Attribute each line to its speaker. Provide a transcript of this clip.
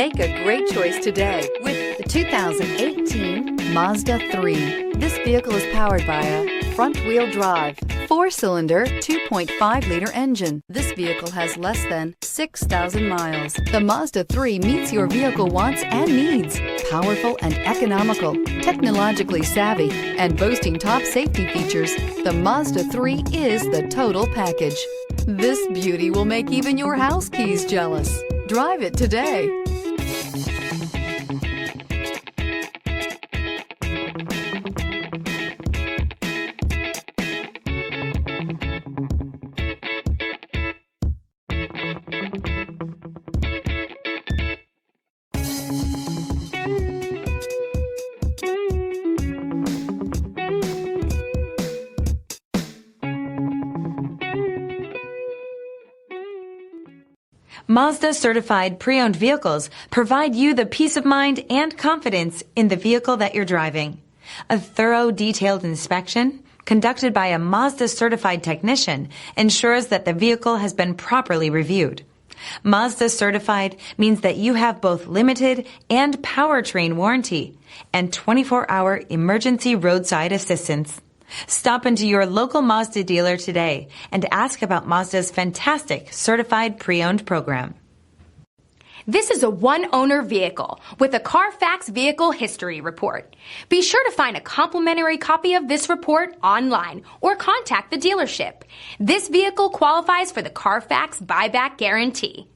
Speaker 1: Make a great choice today with the 2018 Mazda 3. This vehicle is powered by a front-wheel drive, 4-cylinder, 2.5-liter engine. This vehicle has less than 6,000 miles. The Mazda 3 meets your vehicle wants and needs. Powerful and economical, technologically savvy, and boasting top safety features, the Mazda 3 is the total package. This beauty will make even your house keys jealous. Drive it today.
Speaker 2: Mazda certified pre-owned vehicles provide you the peace of mind and confidence in the vehicle that you're driving. A thorough, detailed inspection conducted by a Mazda certified technician ensures that the vehicle has been properly reviewed. Mazda certified means that you have both limited and powertrain warranty and 24-hour emergency roadside assistance. Stop into your local Mazda dealer today and ask about Mazda's fantastic certified pre-owned program.
Speaker 3: This is a one-owner vehicle with a Carfax Vehicle History Report. Be sure to find a complimentary copy of this report online or contact the dealership. This vehicle qualifies for the Carfax Buyback Guarantee.